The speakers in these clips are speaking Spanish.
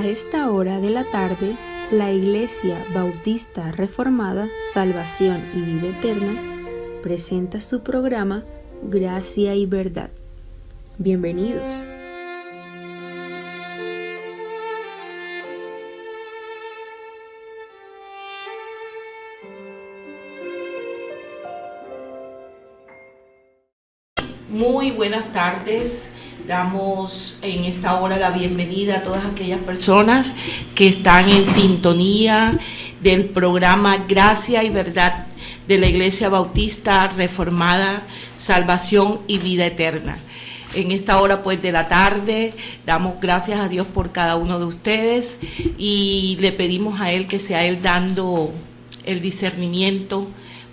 A esta hora de la tarde, la Iglesia Bautista Reformada, Salvación y Vida Eterna presenta su programa Gracia y Verdad. Bienvenidos. Muy buenas tardes. Damos en esta hora la bienvenida a todas aquellas personas que están en sintonía del programa Gracia y Verdad de la Iglesia Bautista Reformada, Salvación y Vida Eterna. En esta hora pues de la tarde damos gracias a Dios por cada uno de ustedes y le pedimos a Él que sea Él dando el discernimiento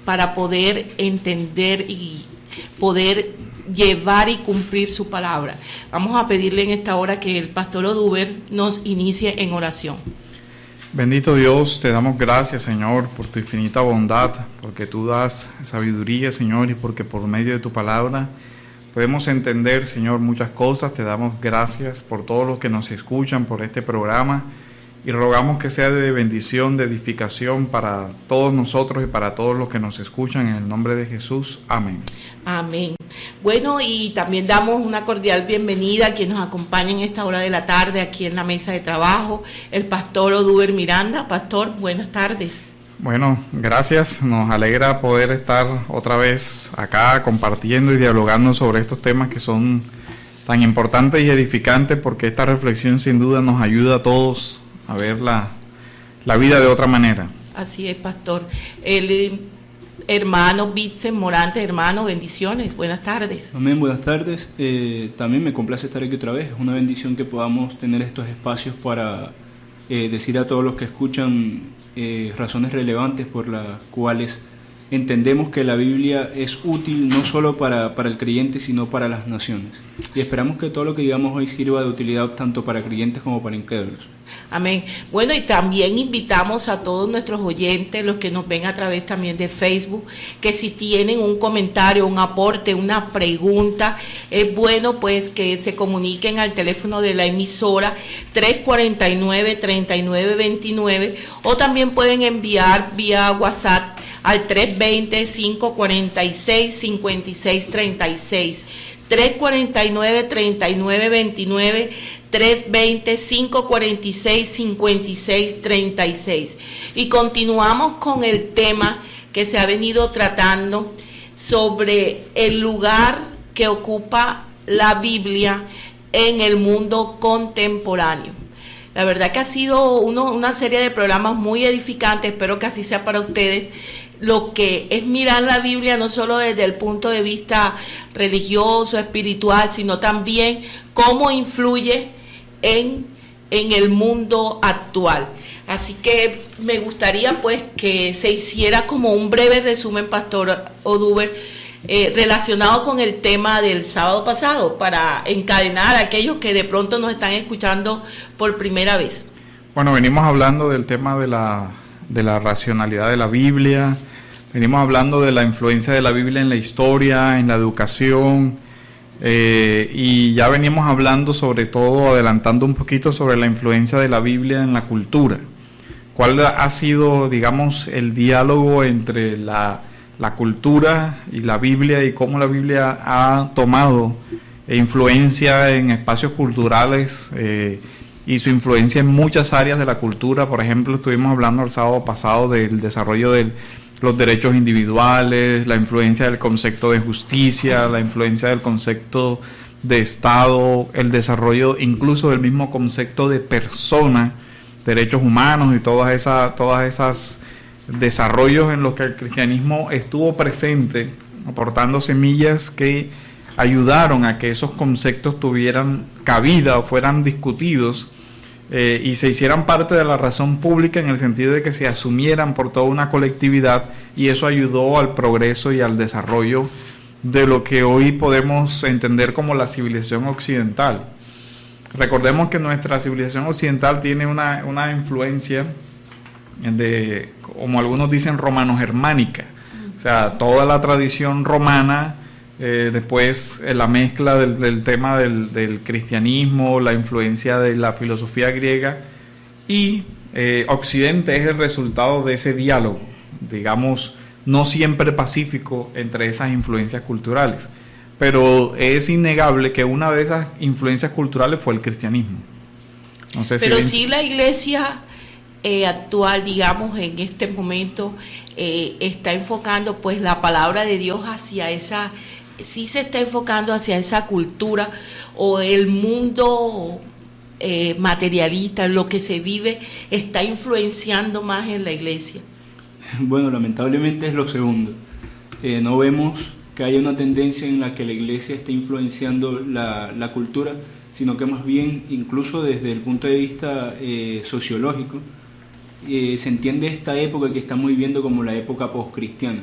para poder entender y poder llevar y cumplir su palabra. Vamos a pedirle en esta hora que el pastor Oduber nos inicie en oración. Bendito Dios, te damos gracias, Señor, por tu infinita bondad, porque tú das sabiduría, Señor, y porque por medio de tu palabra podemos entender, Señor, muchas cosas. Te damos gracias por todos los que nos escuchan por este programa y rogamos que sea de bendición, de edificación para todos nosotros y para todos los que nos escuchan, en el nombre de Jesús. Amén. Amén. Bueno, y también damos una cordial bienvenida a quien nos acompaña en esta hora de la tarde aquí en la mesa de trabajo, el pastor Oduber Miranda. Pastor, buenas tardes. Bueno, gracias. Nos alegra poder estar otra vez acá compartiendo y dialogando sobre estos temas que son tan importantes y edificantes, porque esta reflexión sin duda nos ayuda a todos a ver la vida de otra manera. Así es, pastor. El hermano Vincent Morante, hermano, bendiciones, buenas tardes. Amén, buenas tardes. También me complace estar aquí otra vez. Es una bendición que podamos tener estos espacios para decir a todos los que escuchan razones relevantes por las cuales entendemos que la Biblia es útil no solo para el creyente, sino para las naciones. Y esperamos que todo lo que digamos hoy sirva de utilidad tanto para creyentes como para incrédulos. Amén. Bueno, y también invitamos a todos nuestros oyentes, los que nos ven a través también de Facebook, que si tienen un comentario, un aporte, una pregunta, es bueno pues que se comuniquen al teléfono de la emisora 349-3929 o también pueden enviar vía WhatsApp al 320-546-5636, 349-3929, 320-546-5636. Y continuamos con el tema que se ha venido tratando sobre el lugar que ocupa la Biblia en el mundo contemporáneo. La verdad que ha sido una serie de programas muy edificantes, espero que así sea para ustedes, lo que es mirar la Biblia no solo desde el punto de vista religioso, espiritual, sino también cómo influye en el mundo actual. Así que me gustaría pues que se hiciera como un breve resumen, pastor Oduber, relacionado con el tema del sábado pasado, para encadenar a aquellos que de pronto nos están escuchando por primera vez. Bueno, venimos hablando del tema de la racionalidad de la Biblia, venimos hablando de la influencia de la Biblia en la historia, en la educación, y ya venimos hablando sobre todo, adelantando un poquito sobre la influencia de la Biblia en la cultura. ¿Cuál ha sido, digamos, el diálogo entre la cultura y la Biblia y cómo la Biblia ha tomado influencia en espacios culturales y su influencia en muchas áreas de la cultura? Por ejemplo, estuvimos hablando el sábado pasado del desarrollo de los derechos individuales, la influencia del concepto de justicia, la influencia del concepto de Estado, el desarrollo incluso del mismo concepto de persona, derechos humanos y todas esas desarrollos en los que el cristianismo estuvo presente, aportando semillas que ayudaron a que esos conceptos tuvieran cabida o fueran discutidos y se hicieran parte de la razón pública, en el sentido de que se asumieran por toda una colectividad, y eso ayudó al progreso y al desarrollo de lo que hoy podemos entender como la civilización occidental. Recordemos que nuestra civilización occidental tiene una influencia de, como algunos dicen, romano-germánica. O sea, toda la tradición romana Después la mezcla del tema del cristianismo, la influencia de la filosofía griega, y Occidente es el resultado de ese diálogo, digamos, no siempre pacífico entre esas influencias culturales. Pero es innegable que una de esas influencias culturales fue el cristianismo. No sé pero si sí la iglesia actual, digamos, en este momento está enfocando pues la palabra de Dios hacia esa, sí se está enfocando hacia esa cultura, o el mundo materialista, lo que se vive, está influenciando más en la iglesia. Bueno, lamentablemente es lo segundo. No vemos que haya una tendencia en la que la iglesia esté influenciando la cultura, sino que más bien, incluso desde el punto de vista sociológico, se entiende esta época que estamos viviendo como la época postcristiana.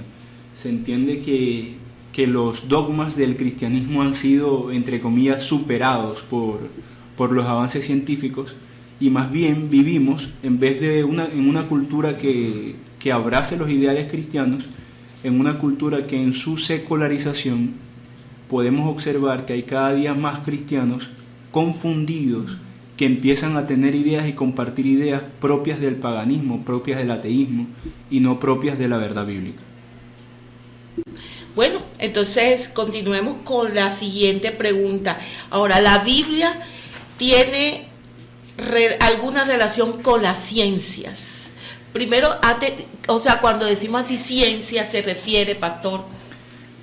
Se entiende que los dogmas del cristianismo han sido, entre comillas, superados por los avances científicos, y más bien vivimos, en vez de en una cultura que abrace los ideales cristianos, en una cultura que en su secularización podemos observar que hay cada día más cristianos confundidos que empiezan a tener ideas y compartir ideas propias del paganismo, propias del ateísmo y no propias de la verdad bíblica. Bueno, entonces continuemos con la siguiente pregunta. Ahora, ¿la Biblia tiene alguna relación con las ciencias? Primero, cuando decimos así ciencia, se refiere, pastor.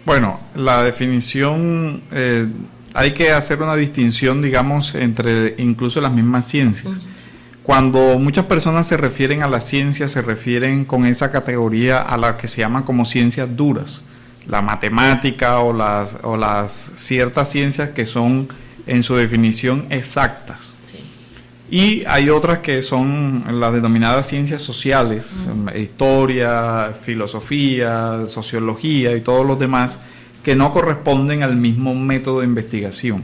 Bueno, la definición, hay que hacer una distinción, digamos, entre incluso las mismas ciencias. Cuando muchas personas se refieren a la ciencia, se refieren con esa categoría a la que se llaman como ciencias duras, la matemática o las ciertas ciencias que son en su definición exactas. Y hay otras que son las denominadas ciencias sociales, historia, filosofía, sociología y todos los demás, que no corresponden al mismo método de investigación.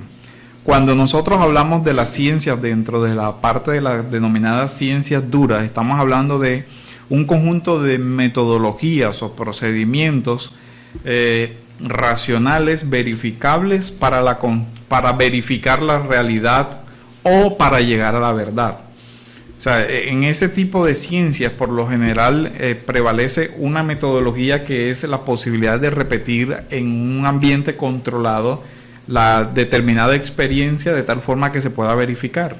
Cuando nosotros hablamos de las ciencias dentro de la parte de las denominadas ciencias duras, estamos hablando de un conjunto de metodologías o procedimientos racionales, verificables para verificar la realidad o para llegar a la verdad. O sea, en ese tipo de ciencias por lo general prevalece una metodología que es la posibilidad de repetir en un ambiente controlado la determinada experiencia de tal forma que se pueda verificar.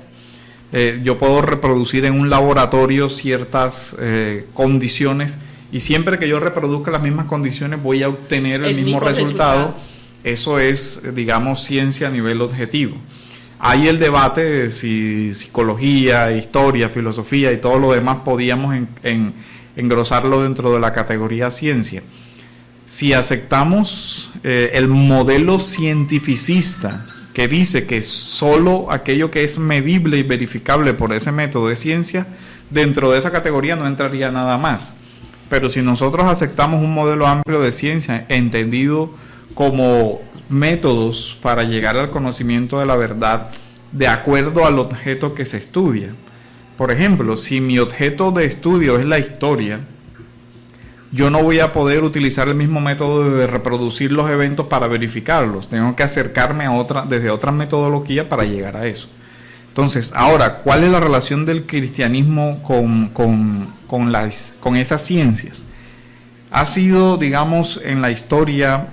Yo puedo reproducir en un laboratorio ciertas condiciones, y siempre que yo reproduzca las mismas condiciones voy a obtener el mismo resultado. Eso es, digamos, ciencia a nivel objetivo. Hay el debate de si psicología, historia, filosofía y todo lo demás podíamos engrosarlo dentro de la categoría ciencia. Si aceptamos el modelo cientificista que dice que solo aquello que es medible y verificable por ese método es ciencia, dentro de esa categoría no entraría nada más. Pero si nosotros aceptamos un modelo amplio de ciencia entendido como métodos para llegar al conocimiento de la verdad de acuerdo al objeto que se estudia. Por ejemplo, si mi objeto de estudio es la historia, yo no voy a poder utilizar el mismo método de reproducir los eventos para verificarlos. Tengo que acercarme desde otra metodología para llegar a eso. Entonces, ahora, ¿cuál es la relación del cristianismo con esas ciencias? Ha sido, digamos, en la historia,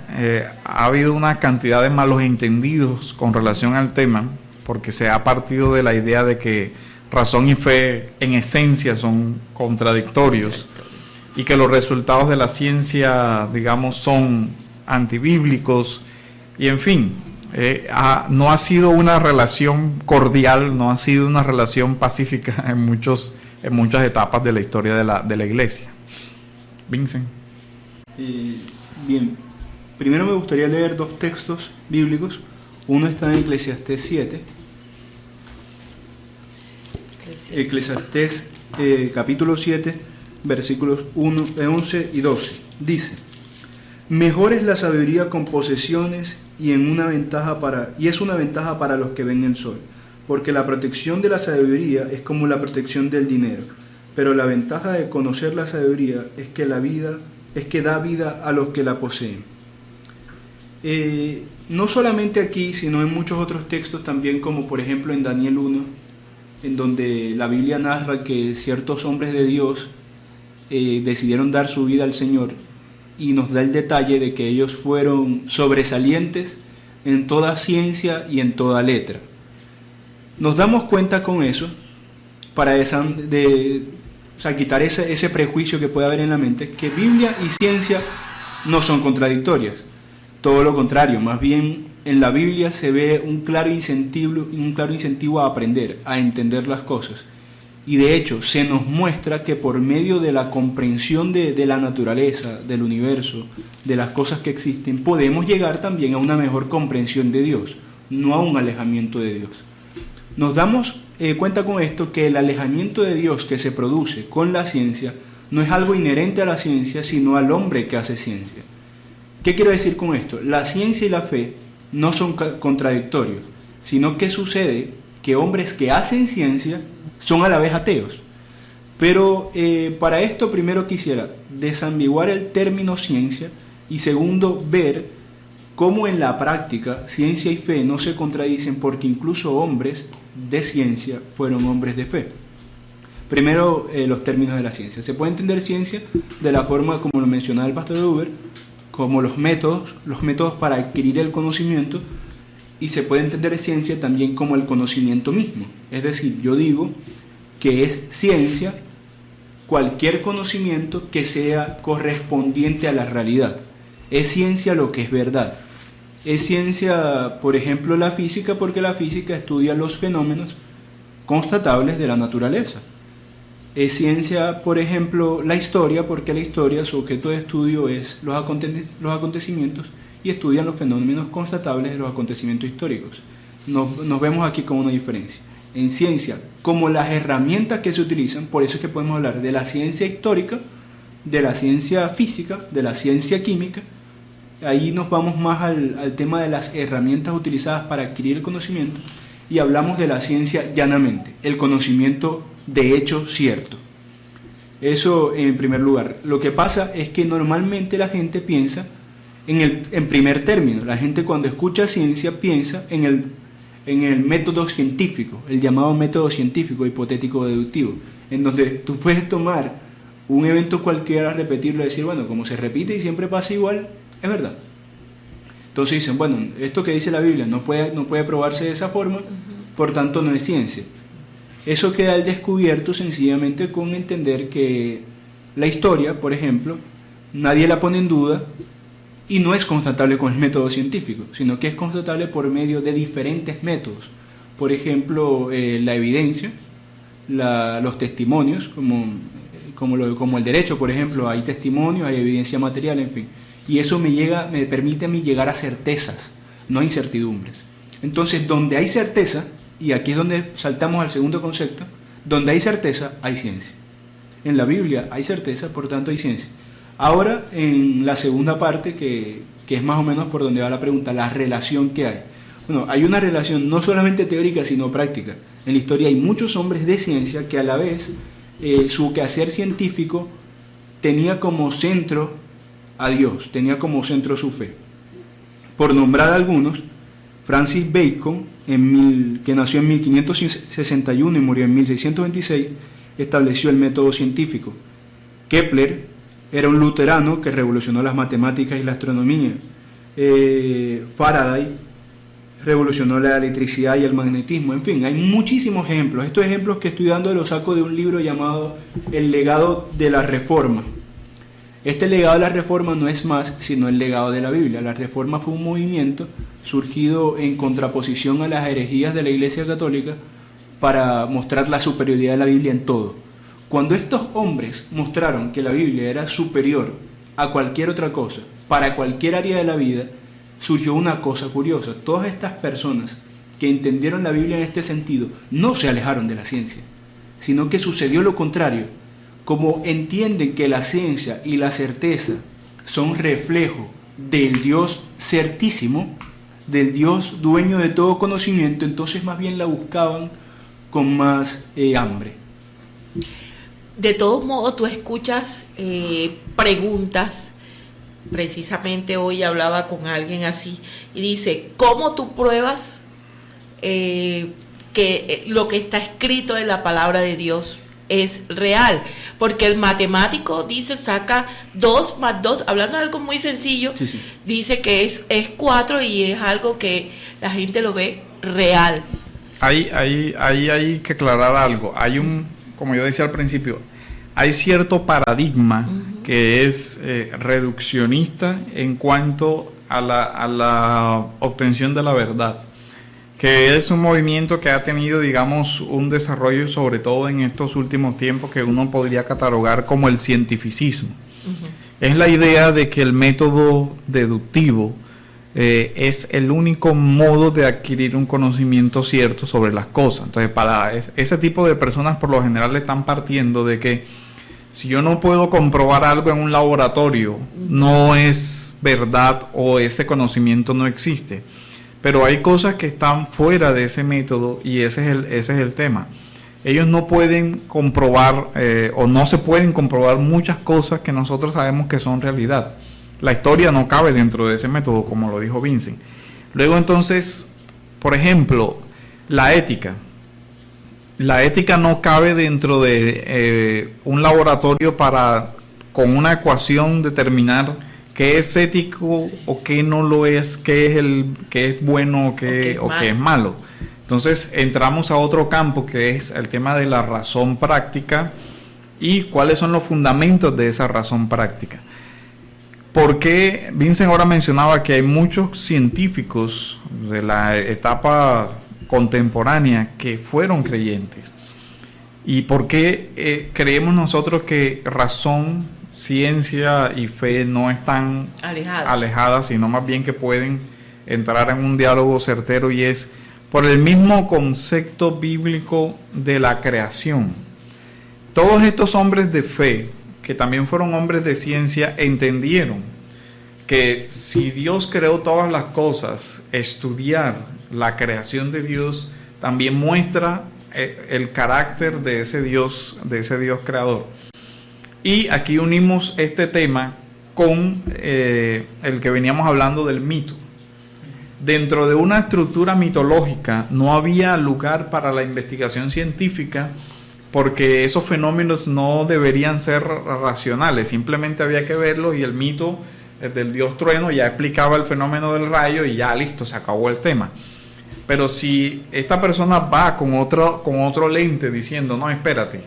ha habido una cantidad de malos entendidos con relación al tema, porque se ha partido de la idea de que razón y fe en esencia son contradictorios y que los resultados de la ciencia, digamos, son antibíblicos, y en fin, no ha sido una relación cordial, no ha sido una relación pacífica en muchas etapas de la historia de la Iglesia. Vincent. Bien, primero me gustaría leer dos textos bíblicos. Uno está en Eclesiastés 7. Eclesiastés capítulo 7, versículos 11 y 12. Dice: mejor es la sabiduría con posesiones y es una ventaja para los que ven el sol, porque la protección de la sabiduría es como la protección del dinero, pero la ventaja de conocer la sabiduría es que da vida a los que la poseen. No solamente aquí, sino en muchos otros textos también, como por ejemplo en Daniel 1, en donde la Biblia narra que ciertos hombres de Dios decidieron dar su vida al Señor, y nos da el detalle de que ellos fueron sobresalientes en toda ciencia y en toda letra. Nos damos cuenta con eso para quitar ese prejuicio que puede haber en la mente, que Biblia y ciencia no son contradictorias. Todo lo contrario, más bien en la Biblia se ve un claro incentivo a aprender, a entender las cosas. Y de hecho se nos muestra que por medio de la comprensión de la naturaleza, del universo, de las cosas que existen, podemos llegar también a una mejor comprensión de Dios, no a un alejamiento de Dios. Nos damos cuenta con esto que el alejamiento de Dios que se produce con la ciencia no es algo inherente a la ciencia, sino al hombre que hace ciencia. ¿Qué quiero decir con esto? La ciencia y la fe no son contradictorios, sino que sucede que hombres que hacen ciencia son a la vez ateos. Pero para esto primero quisiera desambiguar el término ciencia y segundo ver cómo en la práctica ciencia y fe no se contradicen, porque incluso hombres de ciencia fueron hombres de fe. Primero, los términos de la ciencia. Se puede entender ciencia de la forma como lo mencionaba el pastor Uber, como los métodos para adquirir el conocimiento, y se puede entender ciencia también como el conocimiento mismo. Es decir, yo digo que es ciencia cualquier conocimiento que sea correspondiente a la realidad. Es ciencia lo que es verdad. Es ciencia, por ejemplo, la física, porque la física estudia los fenómenos constatables de la naturaleza. Es ciencia, por ejemplo, la historia, porque la historia, su objeto de estudio es los acontecimientos y estudian los fenómenos constatables de los acontecimientos históricos. Nos vemos aquí como una diferencia. En ciencia, como las herramientas que se utilizan, por eso es que podemos hablar de la ciencia histórica, de la ciencia física, de la ciencia química. Ahí nos vamos más al tema de las herramientas utilizadas para adquirir el conocimiento, y hablamos de la ciencia llanamente, el conocimiento de hecho cierto. Eso en primer lugar. Lo que pasa es que normalmente la gente piensa en primer término. La gente cuando escucha ciencia piensa en el método científico, el llamado método científico hipotético deductivo, en donde tú puedes tomar un evento cualquiera, repetirlo y decir, bueno, como se repite y siempre pasa igual, es verdad. Entonces dicen, bueno, esto que dice la Biblia no puede probarse de esa forma, por tanto no es ciencia. Eso queda al descubierto sencillamente con entender que la historia, por ejemplo, nadie la pone en duda y no es constatable con el método científico, sino que es constatable por medio de diferentes métodos. Por ejemplo, la evidencia, los testimonios, como el derecho, por ejemplo, hay testimonios, hay evidencia material, en fin. Y eso me permite a mí llegar a certezas, no a incertidumbres. Entonces, donde hay certeza, y aquí es donde saltamos al segundo concepto, donde hay certeza, hay ciencia. En la Biblia hay certeza, por tanto hay ciencia. Ahora, en la segunda parte, que es más o menos por donde va la pregunta, la relación que hay. Bueno, hay una relación no solamente teórica, sino práctica. En la historia hay muchos hombres de ciencia que a la vez su quehacer científico tenía como centro a Dios, tenía como centro su fe. Por nombrar algunos, Francis Bacon, que nació en 1561 y murió en 1626, estableció el método científico. Kepler era un luterano que revolucionó las matemáticas y la astronomía. Faraday revolucionó la electricidad y el magnetismo. En fin, hay muchísimos ejemplos. Estos ejemplos que estoy dando los saco de un libro llamado El legado de la Reforma. Este legado de la Reforma no es más sino el legado de la Biblia. La Reforma fue un movimiento surgido en contraposición a las herejías de la Iglesia Católica para mostrar la superioridad de la Biblia en todo. Cuando estos hombres mostraron que la Biblia era superior a cualquier otra cosa, para cualquier área de la vida, surgió una cosa curiosa. Todas estas personas que entendieron la Biblia en este sentido no se alejaron de la ciencia, sino que sucedió lo contrario. Como entienden que la ciencia y la certeza son reflejo del Dios certísimo, del Dios dueño de todo conocimiento, entonces más bien la buscaban con más hambre. De todos modos, tú escuchas preguntas. Precisamente hoy hablaba con alguien así y dice, ¿cómo tú pruebas que que lo que está escrito en la palabra de Dios es real, porque el matemático dice, saca 2 más 2, hablando de algo muy sencillo, Sí. dice que es 4 y es algo que la gente lo ve real. Hay que aclarar algo. Hay como yo decía al principio, hay cierto paradigma que es reduccionista en cuanto a la obtención de la verdad, que es un movimiento que ha tenido, digamos, un desarrollo sobre todo en estos últimos tiempos que uno podría catalogar como el cientificismo. Es la idea de que el método deductivo es el único modo de adquirir un conocimiento cierto sobre las cosas. Entonces, para ese tipo de personas por lo general le están partiendo de que si yo no puedo comprobar algo en un laboratorio, no es verdad o ese conocimiento no existe. Pero hay cosas que están fuera de ese método y ese es el tema. Ellos no pueden comprobar o no se pueden comprobar muchas cosas que nosotros sabemos que son realidad. La historia no cabe dentro de ese método, como lo dijo Vincent. Luego entonces, por ejemplo, la ética. La ética no cabe dentro de un laboratorio para, con una ecuación, determinar qué es ético o qué no lo es, qué es bueno o qué es malo. Entonces entramos a otro campo que es el tema de la razón práctica y cuáles son los fundamentos de esa razón práctica. Porque Vincent ahora mencionaba que hay muchos científicos de la etapa contemporánea que fueron creyentes. ¿Y por qué creemos nosotros que razón, ciencia y fe no están alejadas, sino más bien que pueden entrar en un diálogo certero? Y es por el mismo concepto bíblico de la creación. Todos estos hombres de fe, que también fueron hombres de ciencia, entendieron que si Dios creó todas las cosas, estudiar la creación de Dios también muestra el carácter de ese Dios creador. Y aquí unimos este tema con el que veníamos hablando del mito. Dentro de una estructura mitológica no había lugar para la investigación científica porque esos fenómenos no deberían ser racionales, simplemente había que verlos y el mito del dios trueno ya explicaba el fenómeno del rayo y ya listo, se acabó el tema. Pero si esta persona va con otro lente diciendo, no, espérate,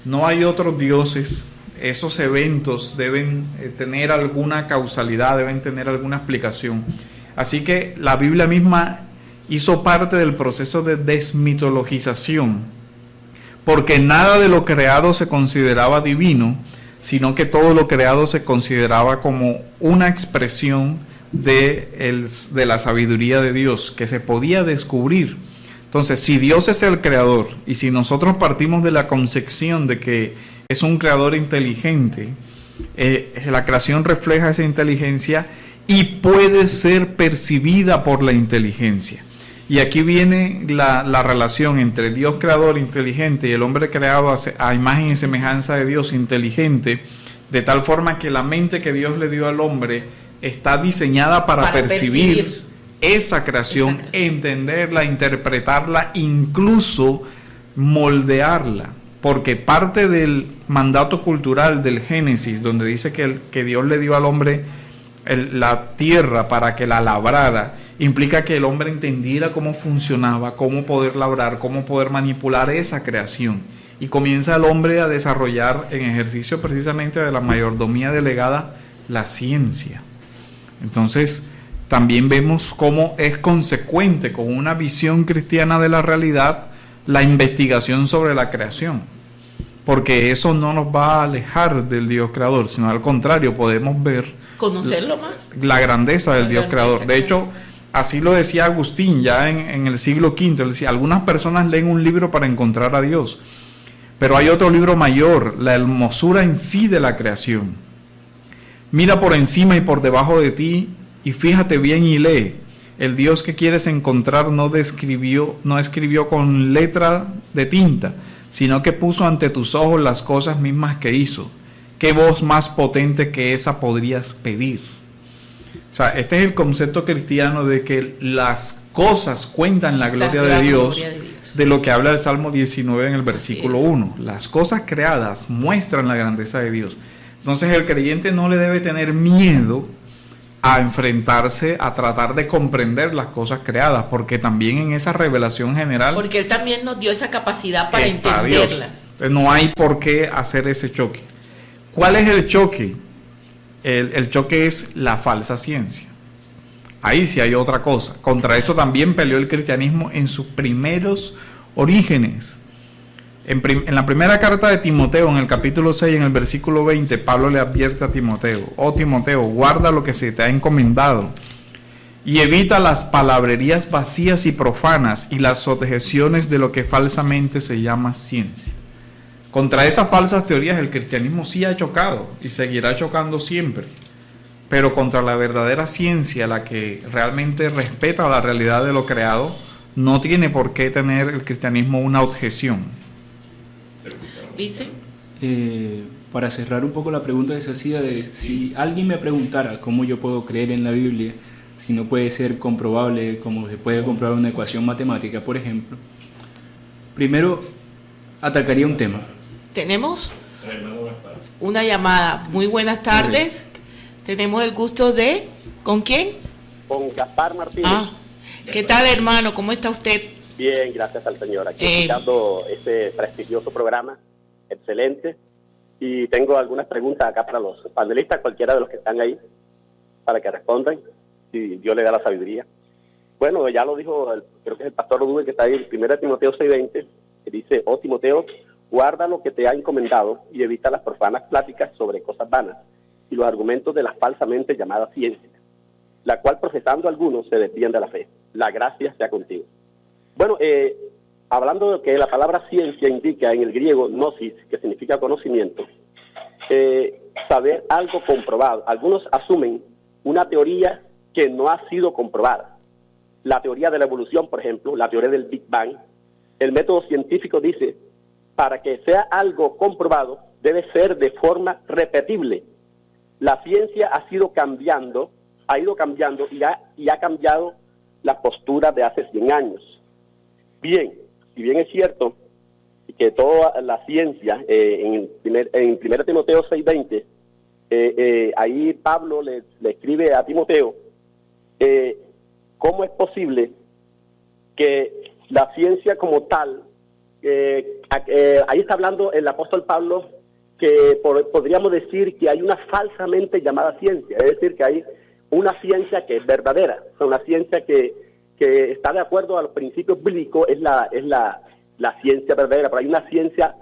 no hay otros dioses, esos eventos deben tener alguna causalidad, deben tener alguna explicación. Así que la Biblia misma hizo parte del proceso de desmitologización, porque nada de lo creado se consideraba divino, sino que todo lo creado se consideraba como una expresión de la sabiduría de Dios, que se podía descubrir. Entonces, si Dios es el creador, y si nosotros partimos de la concepción de que es un creador inteligente, la creación refleja esa inteligencia y puede ser percibida por la inteligencia. Y aquí viene la relación entre Dios creador inteligente y el hombre creado a imagen y semejanza de Dios inteligente, de tal forma que la mente que Dios le dio al hombre está diseñada para percibir esa creación, entenderla, interpretarla, incluso moldearla. Porque parte del mandato cultural del Génesis, donde dice que Dios le dio al hombre la tierra para que la labrara, implica que el hombre entendiera cómo funcionaba, cómo poder labrar, cómo poder manipular esa creación. Y comienza el hombre a desarrollar en ejercicio precisamente de la mayordomía delegada la ciencia. Entonces, también vemos cómo es consecuente con una visión cristiana de la realidad la investigación sobre la creación, porque eso no nos va a alejar del Dios creador, sino al contrario, podemos ver conocerlo más, la grandeza del Dios creador. De hecho, así lo decía Agustín ya en el siglo V. Él decía, algunas personas leen un libro para encontrar a Dios, pero hay otro libro mayor, la hermosura en sí de la creación. Mira por encima y por debajo de ti y fíjate bien y lee. El Dios que quieres encontrar no escribió con letra de tinta, sino que puso ante tus ojos las cosas mismas que hizo. ¿Qué voz más potente que esa podrías pedir? O sea, este es el concepto cristiano de que las cosas cuentan la gloria de Dios, Dios. de lo que habla el Salmo 19 en el versículo 1. Las cosas creadas muestran la grandeza de Dios. Entonces el creyente no le debe tener miedo a enfrentarse, a tratar de comprender las cosas creadas, porque también en esa revelación general, Porque Él también nos dio esa capacidad para está Dios. entenderlas. Entonces no hay por qué hacer ese choque. ¿Cuál es el choque? El choque es la falsa ciencia. Ahí sí hay otra cosa. Contra eso también peleó el cristianismo en sus primeros orígenes. En la primera carta de Timoteo, en el capítulo 6, en el versículo 20, Pablo le advierte a Timoteo: oh Timoteo, guarda lo que se te ha encomendado y evita las palabrerías vacías y profanas y las objeciones de lo que falsamente se llama ciencia. Contra esas falsas teorías el cristianismo sí ha chocado y seguirá chocando siempre, pero contra la verdadera ciencia, la que realmente respeta la realidad de lo creado, no tiene por qué tener el cristianismo una objeción. ¿Dice? Para cerrar un poco la pregunta que se hacía de si alguien me preguntara cómo yo puedo creer en la Biblia, si no puede ser comprobable como se puede comprobar una ecuación matemática, por ejemplo, primero atacaría un tema. Tenemos una llamada. Muy buenas tardes. Tenemos el gusto de... ¿Con quién? Con Gaspar Martínez. Ah, ¿qué tal, hermano? ¿Cómo está usted? Bien, gracias al Señor. Aquí escuchando este prestigioso programa, excelente. Y tengo algunas preguntas acá para los panelistas, cualquiera de los que están ahí, para que respondan, si Dios le da la sabiduría. Bueno, ya lo dijo, creo que es el pastor Rubén, que está ahí, 1 Timoteo 6:20, que dice: oh Timoteo, guarda lo que te ha encomendado y evita las profanas pláticas sobre cosas vanas y los argumentos de la falsamente llamada ciencia, la cual profesando algunos se desvían de la fe. La gracia sea contigo. Bueno, hablando de que la palabra ciencia indica en el griego gnosis, que significa conocimiento, saber algo comprobado. Algunos asumen una teoría que no ha sido comprobada. La teoría de la evolución, por ejemplo, la teoría del Big Bang. El método científico dice, para que sea algo comprobado, debe ser de forma repetible. La ciencia ha ido cambiando y ha cambiado la postura de hace 100 años. Bien, si bien es cierto que toda la ciencia, en 1 Timoteo 6:20, ahí Pablo le escribe a Timoteo, ¿cómo es posible que la ciencia como tal, ahí está hablando el apóstol Pablo, que podríamos decir que hay una falsamente llamada ciencia, es decir, que hay una ciencia que es verdadera, o sea, una ciencia que está de acuerdo a los principios bíblicos, es la ciencia verdadera, pero hay una ciencia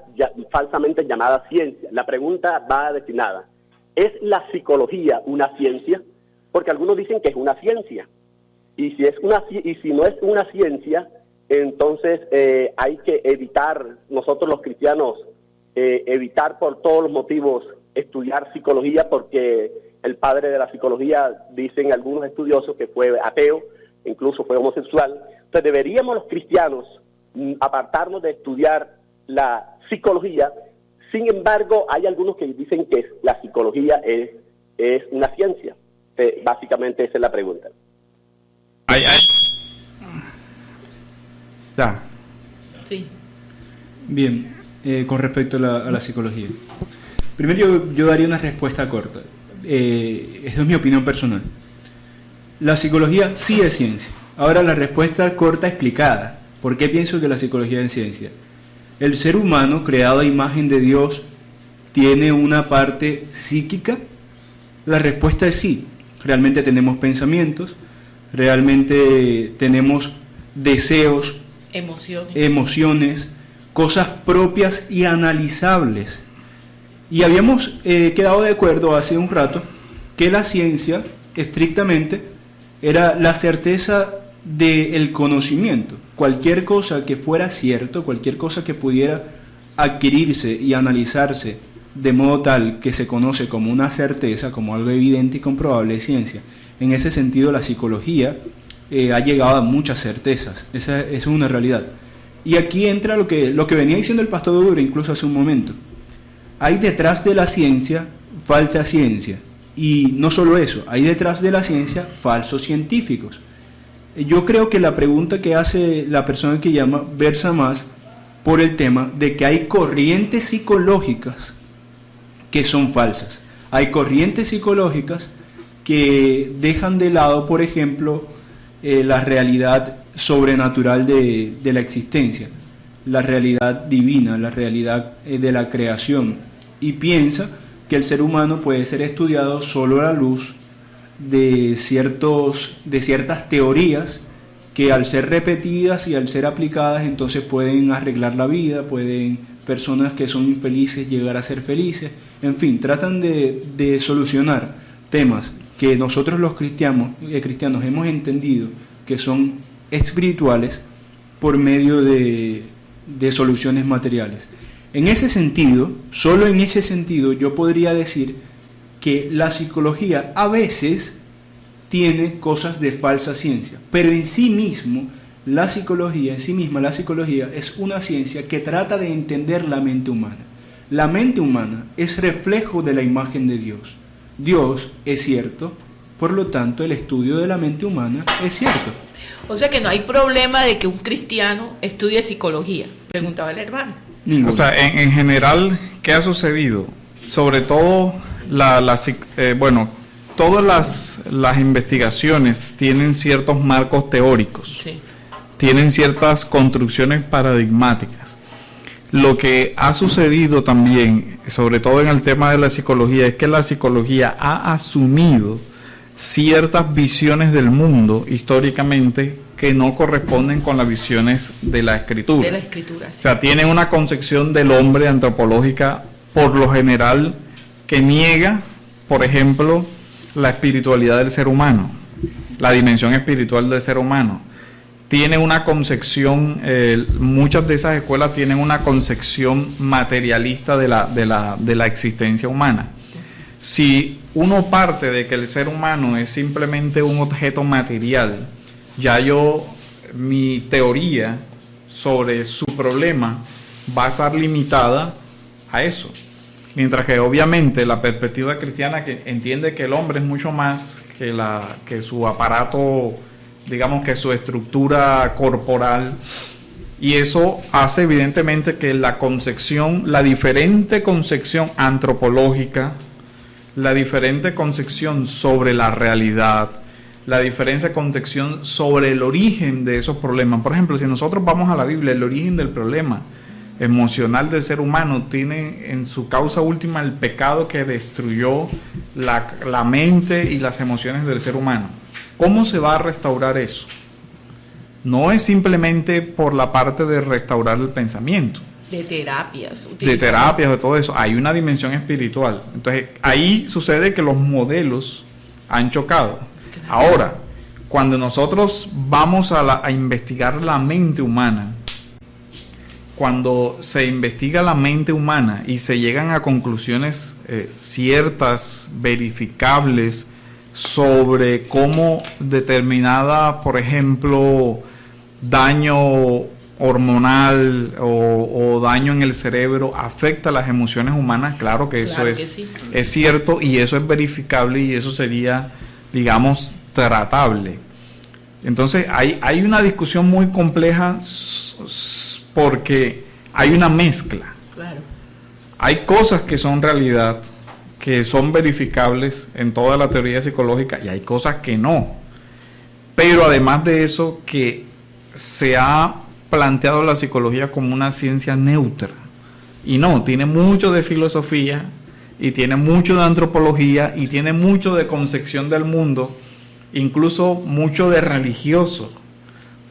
falsamente llamada ciencia. La pregunta va destinada: ¿es la psicología una ciencia? Porque algunos dicen que es una ciencia, y si no es una ciencia, entonces hay que evitar, nosotros los cristianos, evitar por todos los motivos estudiar psicología, porque el padre de la psicología, dicen algunos estudiosos, que fue ateo, incluso fue homosexual. Entonces deberíamos los cristianos apartarnos de estudiar la psicología. Sin embargo, hay algunos que dicen que la psicología es una ciencia. Básicamente esa es la pregunta. Ya. Sí. Bien, con respecto a la psicología. Primero yo daría una respuesta corta. Esa es mi opinión personal. La psicología sí es ciencia. Ahora la respuesta corta explicada. ¿Por qué pienso que la psicología es ciencia? ¿El ser humano, creado a imagen de Dios, tiene una parte psíquica? La respuesta es sí. Realmente tenemos pensamientos, realmente tenemos deseos, emociones, cosas propias y analizables. Y habíamos quedado de acuerdo hace un rato que la ciencia estrictamente era la certeza del conocimiento. Cualquier cosa que fuera cierto, cualquier cosa que pudiera adquirirse y analizarse de modo tal que se conoce como una certeza, como algo evidente y comprobable, es ciencia. En ese sentido, la psicología ha llegado a muchas certezas. Esa es una realidad. Y aquí entra lo que venía diciendo el pastor Dure incluso hace un momento. Hay detrás de la ciencia falsa ciencia. Y no solo eso, hay detrás de la ciencia falsos científicos. Yo creo que la pregunta que hace la persona que llama versa más por el tema de que hay corrientes psicológicas que son falsas. Hay corrientes psicológicas que dejan de lado, por ejemplo, la realidad sobrenatural de la existencia, la realidad divina, la realidad de la creación, y piensa que el ser humano puede ser estudiado solo a la luz de ciertas teorías que, al ser repetidas y al ser aplicadas, entonces pueden arreglar la vida, personas que son infelices llegar a ser felices. En fin, tratan de solucionar temas que nosotros los cristianos hemos entendido que son espirituales por medio de soluciones materiales. En ese sentido, solo en ese sentido, yo podría decir que la psicología a veces tiene cosas de falsa ciencia, pero en sí misma la psicología es una ciencia que trata de entender la mente humana. La mente humana es reflejo de la imagen de Dios. Dios es cierto, por lo tanto el estudio de la mente humana es cierto. O sea que no hay problema de que un cristiano estudie psicología, preguntaba el hermano. O sea, en general, ¿qué ha sucedido? Sobre todo, todas las investigaciones tienen ciertos marcos teóricos, Sí. tienen ciertas construcciones paradigmáticas. Lo que ha sucedido también, sobre todo en el tema de la psicología, es que la psicología ha asumido ciertas visiones del mundo históricamente que no corresponden con las visiones de la escritura. De la escritura, sí. O sea, tiene una concepción del hombre antropológica, por lo general, que niega, por ejemplo, la espiritualidad del ser humano, la dimensión espiritual del ser humano. Tiene una concepción, muchas de esas escuelas tienen una concepción materialista de la existencia humana. Si uno parte de que el ser humano es simplemente un objeto material, mi teoría sobre su problema va a estar limitada a eso. Mientras que obviamente la perspectiva cristiana, que entiende que el hombre es mucho más que su aparato, digamos, que su estructura corporal, y eso hace evidentemente que la diferente concepción antropológica, la diferente concepción sobre la realidad, la diferente concepción sobre el origen de esos problemas. Por ejemplo, si nosotros vamos a la Biblia, el origen del problema emocional del ser humano tiene en su causa última el pecado que destruyó la mente y las emociones del ser humano. ¿Cómo se va a restaurar eso? No es simplemente por la parte de restaurar el pensamiento. De terapias. De todo eso. Hay una dimensión espiritual. Entonces, ahí sucede que los modelos han chocado. Claro. Ahora, cuando nosotros vamos a investigar la mente humana, cuando se investiga la mente humana y se llegan a conclusiones ciertas, verificables, sobre cómo determinada, por ejemplo, daño hormonal o daño en el cerebro afecta las emociones humanas, claro que eso es cierto, y eso es verificable, y eso sería, digamos, tratable. Entonces hay una discusión muy compleja porque hay una mezcla. Claro. Hay cosas que son realidad, que son verificables en toda la teoría psicológica, y hay cosas que no. Pero además de eso, que se ha planteado la psicología como una ciencia neutra. Y no, tiene mucho de filosofía, y tiene mucho de antropología, y tiene mucho de concepción del mundo, incluso mucho de religioso.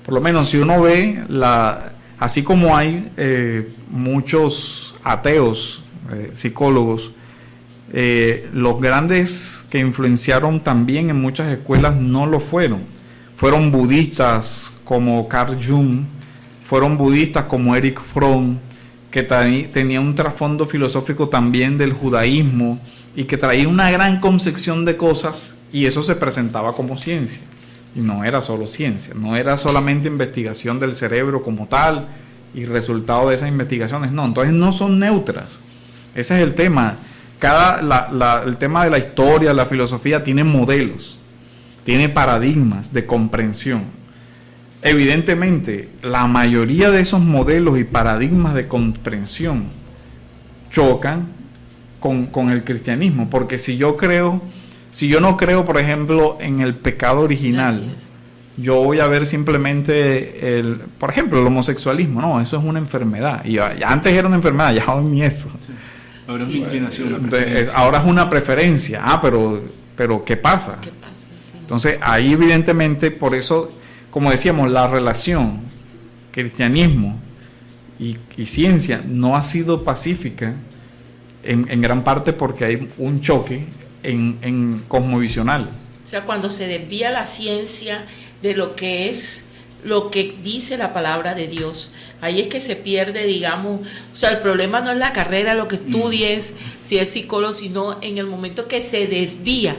Por lo menos si uno ve, así como hay muchos ateos, psicólogos, los grandes que influenciaron también en muchas escuelas no lo fueron. Fueron budistas como Carl Jung, fueron budistas como Erich Fromm, que tenía un trasfondo filosófico también del judaísmo y que traía una gran concepción de cosas, y eso se presentaba como ciencia. Y no era solo ciencia, no era solamente investigación del cerebro como tal y resultado de esas investigaciones, no. Entonces no son neutras. Ese es el tema. El tema de la historia, la filosofía, tiene modelos, tiene paradigmas de comprensión. evidentemente la mayoría de esos modelos y paradigmas de comprensión chocan con el cristianismo, porque si yo no creo, por ejemplo, en el pecado original, yo voy a ver simplemente por ejemplo, el homosexualismo. No, eso es una enfermedad, y ya antes era una enfermedad, ya hoy ni eso. Sí. Ahora es una inclinación, ahora es una preferencia. Pero ¿qué pasa? ¿Qué pasa? Sí. Entonces ahí evidentemente, por eso, como decíamos, la relación cristianismo y ciencia no ha sido pacífica en gran parte porque hay un choque en cosmovisional. O sea, cuando se desvía la ciencia de lo que es lo que dice la palabra de Dios, ahí es que se pierde, digamos, o sea, el problema no es la carrera, lo que estudies, si es psicólogo, sino en el momento que se desvía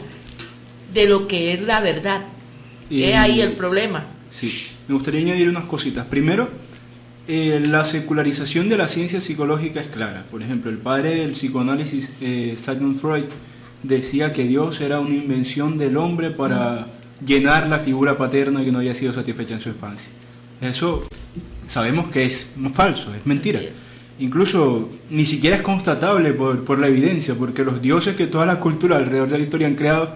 de lo que es la verdad. Es ahí el problema. Sí, me gustaría añadir unas cositas. Primero, la secularización de la ciencia psicológica es clara. Por ejemplo, el padre del psicoanálisis, Sigmund Freud, decía que Dios era una invención del hombre para llenar la figura paterna que no había sido satisfecha en su infancia. Eso sabemos que es falso, es mentira. Incluso ni siquiera es constatable por la evidencia, porque los dioses que toda la cultura alrededor de la historia han creado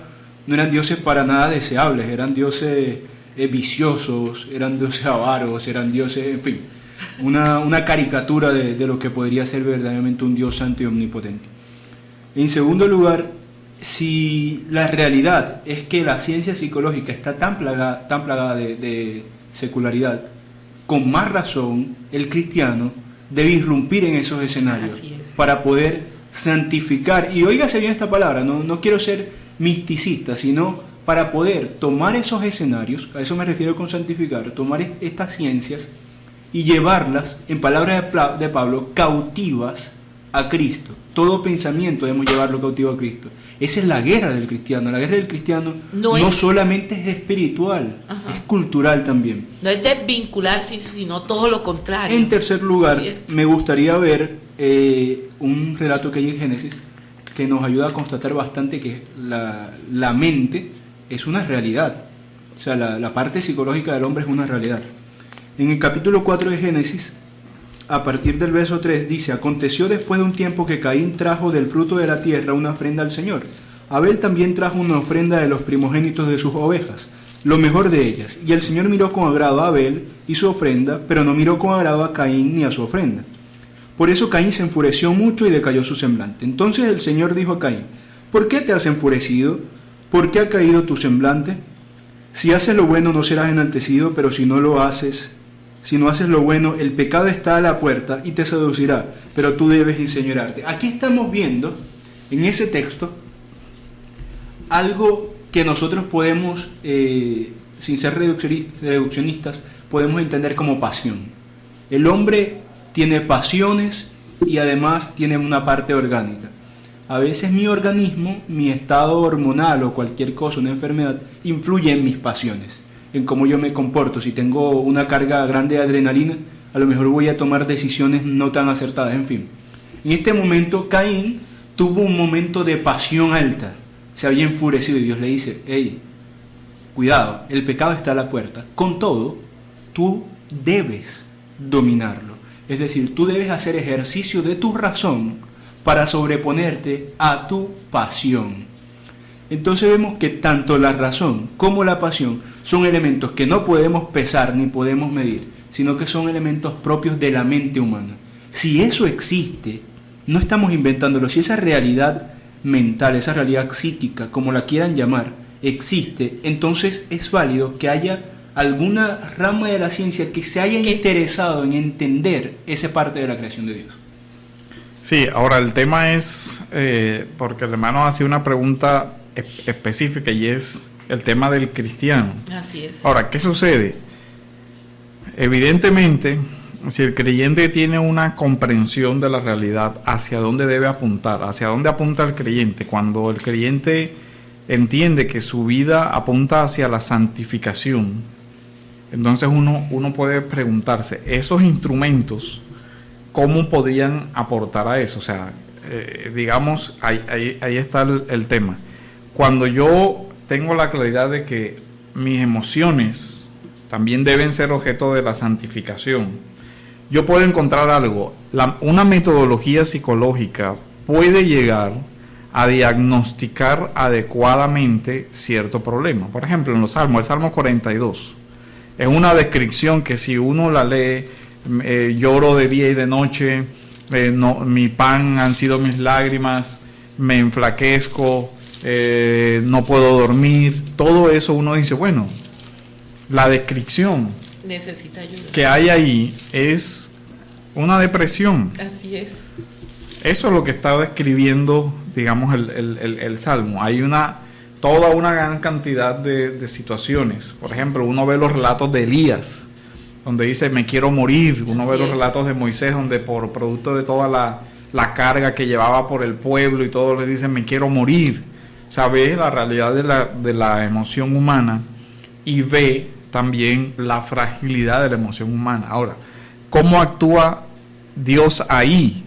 no eran dioses para nada deseables, eran dioses viciosos, eran dioses avaros, eran dioses, en fin, una caricatura de lo que podría ser verdaderamente un Dios santo y omnipotente. En segundo lugar, si la realidad es que la ciencia psicológica está tan plagada de secularidad, con más razón el cristiano debe irrumpir en esos escenarios para poder santificar, y óigase bien esta palabra, no quiero ser misticista, sino para poder tomar esos escenarios, a eso me refiero con santificar, tomar estas ciencias y llevarlas, en palabras de Pablo, cautivas a Cristo. Todo pensamiento debemos llevarlo cautivo a Cristo. Esa es la guerra del cristiano. La guerra del cristiano no solamente es espiritual, es cultural también. No es desvincularse, sino todo lo contrario. En tercer lugar, me gustaría ver un relato que hay en Génesis que nos ayuda a constatar bastante que la mente es una realidad. O sea, la parte psicológica del hombre es una realidad. En el capítulo 4 de Génesis, a partir del verso 3, dice: aconteció después de un tiempo que Caín trajo del fruto de la tierra una ofrenda al Señor. Abel también trajo una ofrenda de los primogénitos de sus ovejas, lo mejor de ellas. Y el Señor miró con agrado a Abel y su ofrenda, pero no miró con agrado a Caín ni a su ofrenda. Por eso Caín se enfureció mucho y decayó su semblante. Entonces el Señor dijo a Caín: ¿por qué te has enfurecido? ¿Por qué ha caído tu semblante? Si haces lo bueno no serás enaltecido, pero si no haces lo bueno, el pecado está a la puerta y te seducirá, pero tú debes enseñorearte. Aquí estamos viendo, en ese texto, algo que nosotros podemos, sin ser reduccionistas, podemos entender como pasión. El hombre tiene pasiones y además tiene una parte orgánica. A veces mi organismo, mi estado hormonal o cualquier cosa, una enfermedad, influye en mis pasiones, en cómo yo me comporto. Si tengo una carga grande de adrenalina, a lo mejor voy a tomar decisiones no tan acertadas, en fin. En este momento, Caín tuvo un momento de pasión alta, se había enfurecido y Dios le dice: hey, cuidado, el pecado está a la puerta. Con todo, tú debes dominarlo. Es decir, tú debes hacer ejercicio de tu razón para sobreponerte a tu pasión. Entonces vemos que tanto la razón como la pasión son elementos que no podemos pesar ni podemos medir, sino que son elementos propios de la mente humana. Si eso existe, no estamos inventándolo. Si esa realidad mental, esa realidad psíquica, como la quieran llamar, existe, entonces es válido que haya alguna rama de la ciencia que se haya interesado en entender esa parte de la creación de Dios. Sí, ahora el tema es, porque el hermano hacía una pregunta específica y es el tema del cristiano. Así es. Ahora, ¿qué sucede? Evidentemente, si el creyente tiene una comprensión de la realidad, hacia dónde debe apuntar, hacia dónde apunta el creyente, cuando el creyente entiende que su vida apunta hacia la santificación, entonces uno puede preguntarse, esos instrumentos, ¿cómo podían aportar a eso? O sea, digamos, ahí está el tema. Cuando yo tengo la claridad de que mis emociones también deben ser objeto de la santificación. Yo puedo encontrar algo, una metodología psicológica puede llegar a diagnosticar adecuadamente cierto problema. Por ejemplo, en los Salmos, el Salmo 42, es una descripción que si uno la lee, lloro de día y de noche, mi pan han sido mis lágrimas, me enflaquezco, no puedo dormir, todo eso uno dice, bueno, la descripción necesita ayuda que hay ahí es una depresión. Así es. Eso es lo que está describiendo, digamos, el Salmo. Hay toda una gran cantidad de situaciones. Por ejemplo, uno ve los relatos de Elías, donde dice, me quiero morir. Uno ve los relatos de Moisés, donde por producto de toda la carga que llevaba por el pueblo y todo, le dicen, me quiero morir. O sea, ve la realidad de la emoción humana y ve también la fragilidad de la emoción humana. Ahora, ¿cómo actúa Dios ahí?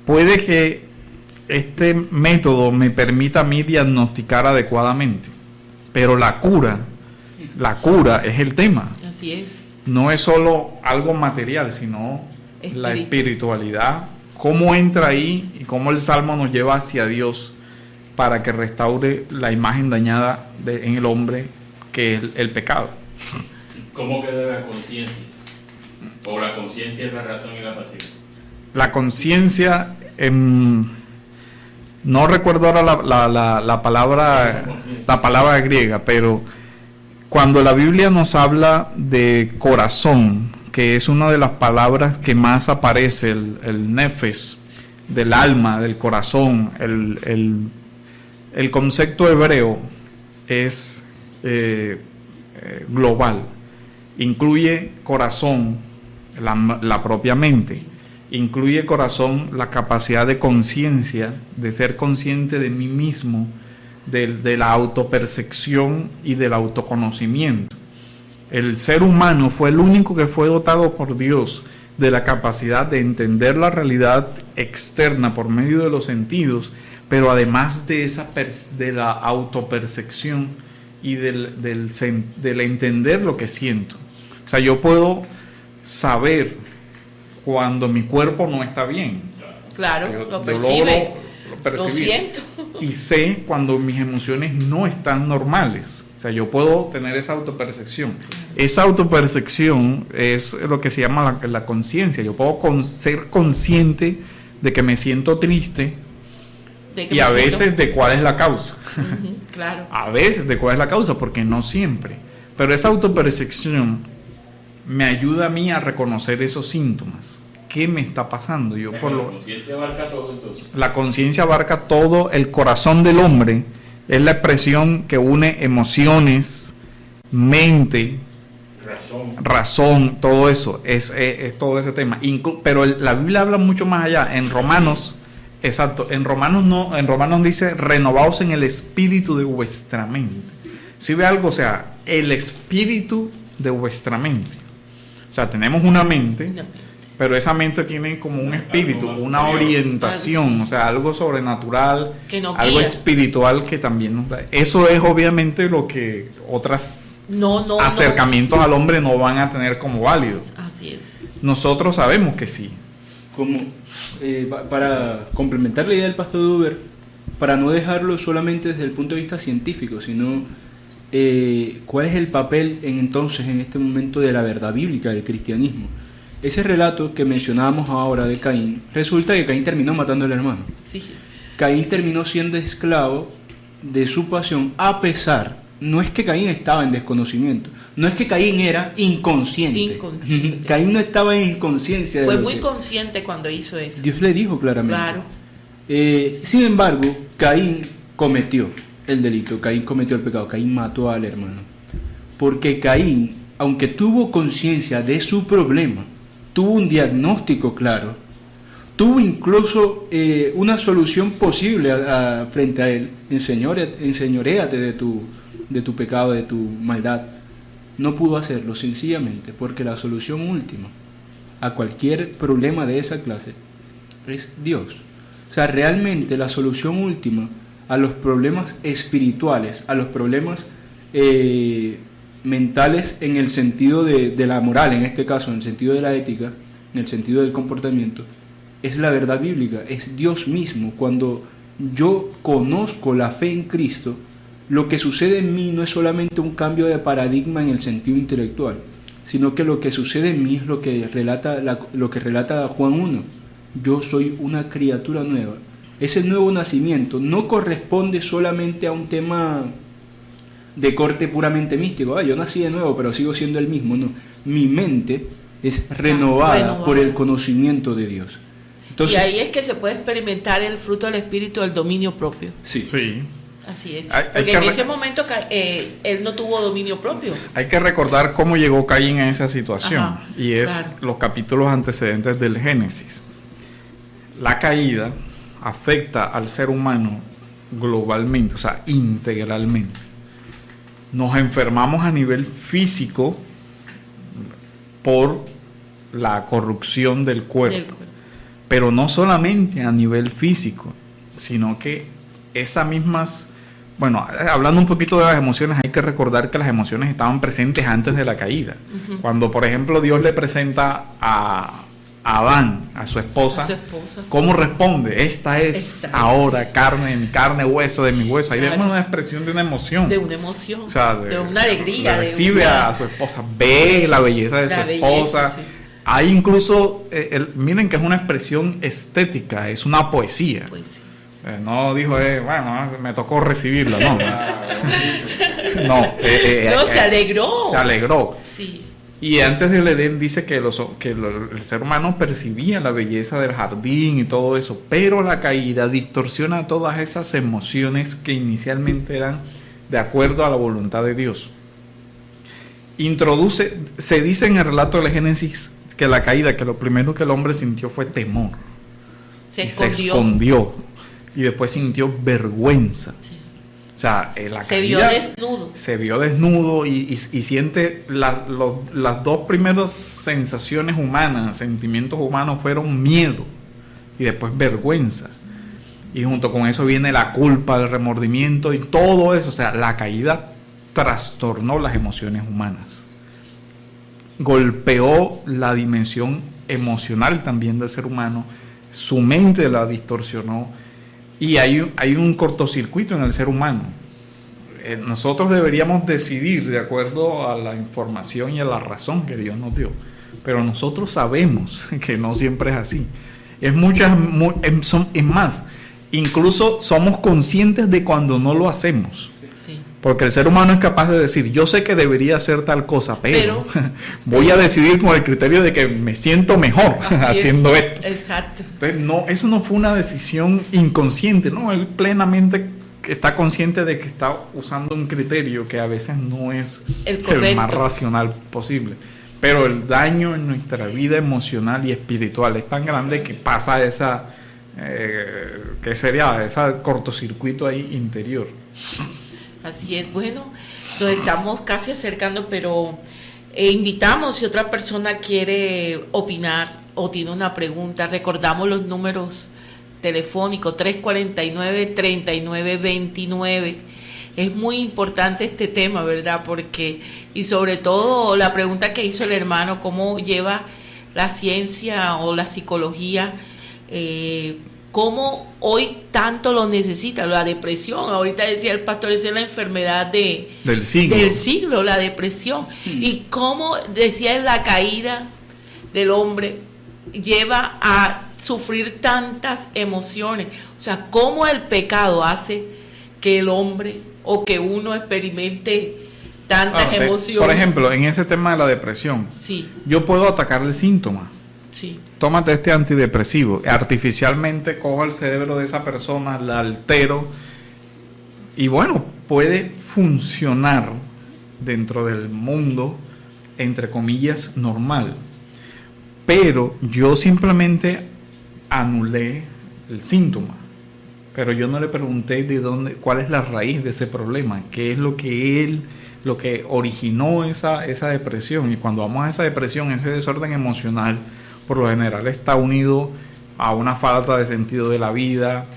Puede que este método me permita a mí diagnosticar adecuadamente, pero la cura es el tema. Así es. No es solo algo material, sino la espiritualidad, cómo entra ahí y cómo el Salmo nos lleva hacia Dios para que restaure la imagen dañada en el hombre, que es el pecado. ¿Cómo queda la conciencia? ¿O la conciencia es la razón y la pasión? La conciencia, no recuerdo ahora la palabra griega, pero cuando la Biblia nos habla de corazón, que es una de las palabras que más aparece, el nefes, del alma, del corazón, el concepto hebreo es global, incluye corazón, la propia mente, incluye corazón la capacidad de conciencia, de ser consciente de mí mismo, de la autopercepción y del autoconocimiento. El ser humano fue el único que fue dotado por Dios de la capacidad de entender la realidad externa por medio de los sentidos, pero además de la autopercepción y del entender lo que siento. O sea, yo puedo saber cuando mi cuerpo no está bien. Claro, lo percibe, lo siento. Y sé cuando mis emociones no están normales. O sea, yo puedo tener esa autopercepción. Esa autopercepción es lo que se llama la conciencia. Yo puedo ser consciente de que me siento triste y a veces de cuál es la causa. Claro. A veces de cuál es la causa, porque no siempre. Pero esa autopercepción me ayuda a mí a reconocer esos síntomas. ¿Qué me está pasando? La conciencia abarca todo, entonces. La conciencia abarca todo. El corazón del hombre es la expresión que une emociones, mente, razón, todo eso. Es todo ese tema. Pero la Biblia habla mucho más allá. En Romanos, exacto, en Romanos dice, renovaos en el espíritu de vuestra mente. Si ve algo, o sea, el espíritu de vuestra mente. O sea, tenemos una mente, pero esa mente tiene como un espíritu, una orientación, o sea, algo sobrenatural, algo espiritual que también nos da. Eso es obviamente lo que otros acercamientos al hombre no van a tener como válido. Así es. Nosotros sabemos que sí. Como para complementar la idea del pastor Duber, para no dejarlo solamente desde el punto de vista científico, sino cuál es el papel entonces en este momento de la verdad bíblica del cristianismo. Ese relato que mencionábamos ahora de Caín, resulta que Caín terminó matando al hermano. Sí. Caín terminó siendo esclavo de su pasión, a pesar, no es que Caín estaba en desconocimiento, no es que Caín era inconsciente. Caín no estaba en inconsciencia. Fue muy consciente cuando hizo eso. Dios le dijo claramente. Claro. Sin embargo, Caín cometió el delito, Caín cometió el pecado, Caín mató al hermano. Porque Caín, aunque tuvo conciencia de su problema, tuvo un diagnóstico claro, tuvo incluso una solución posible frente a él. Enseñoréate de tu pecado, de tu maldad. No pudo hacerlo sencillamente porque la solución última a cualquier problema de esa clase es Dios. O sea, realmente la solución última a los problemas espirituales, a los problemas mentales en el sentido de la moral, en este caso, en el sentido de la ética, en el sentido del comportamiento, es la verdad bíblica, es Dios mismo. Cuando yo conozco la fe en Cristo, lo que sucede en mí no es solamente un cambio de paradigma en el sentido intelectual, sino que lo que sucede en mí es lo que relata Juan 1. Yo soy una criatura nueva. Ese nuevo nacimiento no corresponde solamente a un tema de corte puramente místico. Yo nací de nuevo, pero sigo siendo el mismo. No, mi mente es renovada por el conocimiento de Dios. Entonces, y ahí es que se puede experimentar el fruto del Espíritu del dominio propio. Sí. Así es. Porque en ese momento él no tuvo dominio propio. Hay que recordar cómo llegó Caín a esa situación. Ajá, y es los capítulos antecedentes del Génesis. La caída afecta al ser humano globalmente, o sea, integralmente. Nos enfermamos a nivel físico por la corrupción del cuerpo. Pero no solamente a nivel físico, sino que esas mismas... Bueno, hablando un poquito de las emociones, hay que recordar que las emociones estaban presentes antes de la caída. Uh-huh. Cuando, por ejemplo, Dios le presenta a Adán, a su esposa, ¿cómo responde? Esta es ahora carne de mi carne, hueso de mi hueso. Ahí vemos una expresión de una emoción. De una emoción, o sea, de una alegría. Recibe a su esposa, ve la belleza de su esposa. Sí. Hay incluso, miren que es una expresión estética, es una poesía. Pues sí. No dijo, bueno, me tocó recibirla, no. No, se alegró. Se alegró. Sí. Y antes del Edén dice que el ser humano percibía la belleza del jardín y todo eso, pero la caída distorsiona todas esas emociones que inicialmente eran de acuerdo a la voluntad de Dios. Se dice en el relato del Génesis que la caída, que lo primero que el hombre sintió fue temor. Se escondió. Y después sintió vergüenza. Sí. O sea, la caída, se vio desnudo y siente las dos primeras sensaciones humanas, sentimientos humanos fueron miedo y después vergüenza. Y junto con eso viene la culpa, el remordimiento y todo eso. O sea, la caída trastornó las emociones humanas. Golpeó la dimensión emocional también del ser humano. Su mente la distorsionó. Y hay un cortocircuito en el ser humano. Nosotros deberíamos decidir de acuerdo a la información y a la razón que Dios nos dio. Pero nosotros sabemos que no siempre es así. Es más, incluso somos conscientes de cuando no lo hacemos. Sí. Porque el ser humano es capaz de decir, yo sé que debería hacer tal cosa, pero voy a decidir con el criterio de que me siento mejor haciendo esto. Exacto. Entonces, eso no fue una decisión inconsciente, no, él plenamente está consciente de que está usando un criterio que a veces no es el más racional posible. Pero el daño en nuestra vida emocional y espiritual es tan grande que pasa ¿qué sería? Ese cortocircuito ahí interior. Así es. Bueno, nos estamos casi acercando, pero invitamos, si otra persona quiere opinar o tiene una pregunta, recordamos los números telefónicos 349-3929. Es muy importante este tema, ¿verdad? Porque, y sobre todo la pregunta que hizo el hermano, cómo lleva la ciencia o la psicología, cómo hoy tanto lo necesita, la depresión. Ahorita decía el pastor, esa es la enfermedad del siglo, la depresión. Y cómo, decía, la caída del hombre lleva a sufrir tantas emociones. O sea, cómo el pecado hace que el hombre o que uno experimente tantas emociones. Por ejemplo, en ese tema de la depresión, sí, yo puedo atacar el síntoma. Sí. Tómate este antidepresivo, artificialmente cojo el cerebro de esa persona, la altero y bueno, puede funcionar dentro del mundo, entre comillas, normal. Pero yo simplemente anulé el síntoma. Pero yo no le pregunté cuál es la raíz de ese problema, qué es lo que originó esa depresión. Y cuando vamos a esa depresión, ese desorden emocional, por lo general está unido a una falta de sentido de la vida,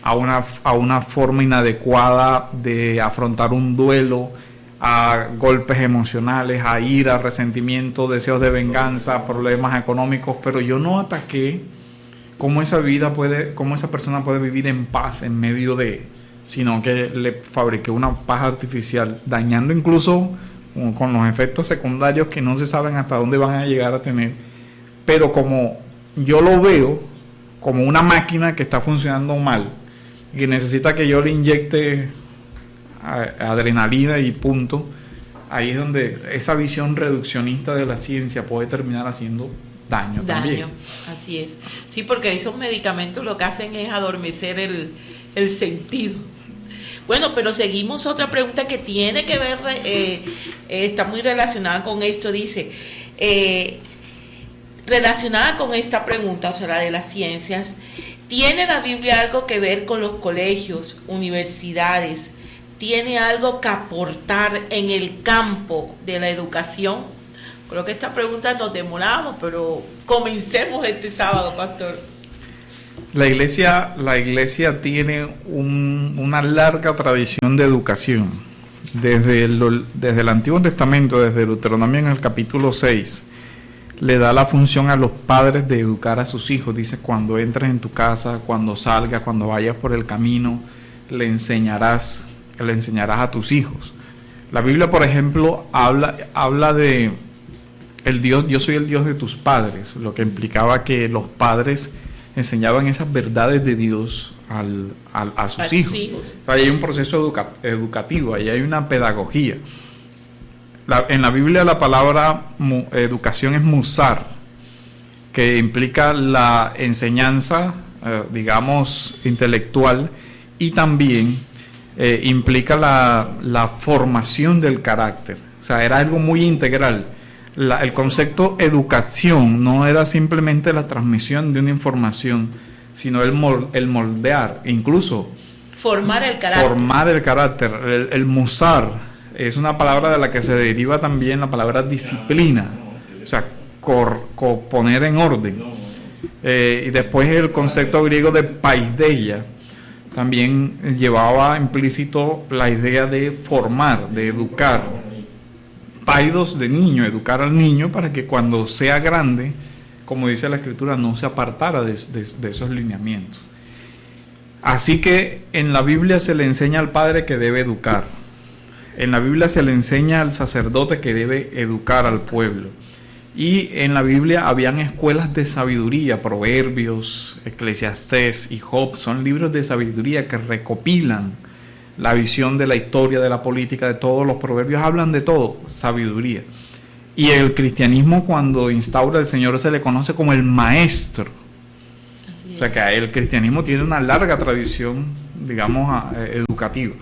a una forma inadecuada de afrontar un duelo, a golpes emocionales, a ira, resentimiento, deseos de venganza, problemas económicos, pero yo no ataqué cómo esa persona puede vivir en paz en medio de, sino que le fabriqué una paz artificial, dañando incluso con los efectos secundarios que no se saben hasta dónde van a llegar a tener. Pero como yo lo veo como una máquina que está funcionando mal, que necesita que yo le inyecte adrenalina y punto, ahí es donde esa visión reduccionista de la ciencia puede terminar haciendo daño también. Así es. Sí, porque esos medicamentos lo que hacen es adormecer el sentido. Bueno, pero seguimos otra pregunta que tiene que ver, está muy relacionada con esto, dice, relacionada con esta pregunta, o sea, la de las ciencias, ¿tiene la Biblia algo que ver con los colegios, universidades? ¿Tiene algo que aportar en el campo de la educación? Creo que esta pregunta nos demoramos, pero comencemos este sábado, pastor. La iglesia tiene una larga tradición de educación. Desde el Antiguo Testamento, desde Deuteronomio en el capítulo 6, le da la función a los padres de educar a sus hijos. Dice, cuando entres en tu casa, cuando salgas, cuando vayas por el camino, le enseñarás a tus hijos. La Biblia, por ejemplo, habla de el Dios, yo soy el Dios de tus padres, lo que implicaba que los padres enseñaban esas verdades de Dios a sus hijos. O sea, ahí hay un proceso educativo, ahí hay una pedagogía. En la Biblia la palabra educación es musar, que implica la enseñanza, digamos, intelectual, y también implica la formación del carácter. O sea, era algo muy integral. El concepto educación no era simplemente la transmisión de una información, sino el moldear, incluso formar el carácter. El musar es una palabra de la que se deriva también la palabra disciplina, o sea, poner en orden. Y después el concepto griego de paideia también llevaba implícito la idea de formar, de educar. Paidos, de niño, educar al niño para que cuando sea grande, como dice la Escritura, no se apartara de esos lineamientos. Así que en la Biblia se le enseña al padre que debe educar. En la Biblia se le enseña al sacerdote que debe educar al pueblo. Y en la Biblia habían escuelas de sabiduría, Proverbios, Eclesiastés y Job, son libros de sabiduría que recopilan la visión de la historia, de la política, de todos los proverbios, hablan de todo, sabiduría. Y el cristianismo, cuando instaura el Señor, se le conoce como el maestro. O sea que el cristianismo tiene una larga tradición, digamos, educativa.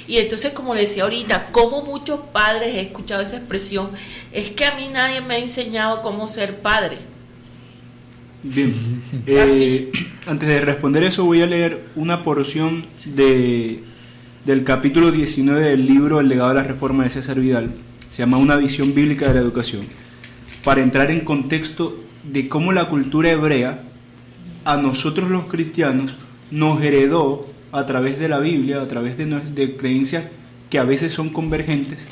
Y entonces, como le decía ahorita, como muchos padres he escuchado esa expresión, es que a mí nadie me ha enseñado cómo ser padre. Bien, antes de responder eso voy a leer una porción del capítulo 19 del libro El legado de la reforma de César Vidal. Se llama Una visión bíblica de la educación, para entrar en contexto de cómo la cultura hebrea a nosotros los cristianos nos heredó a través de la Biblia, a través de creencias que a veces son convergentes,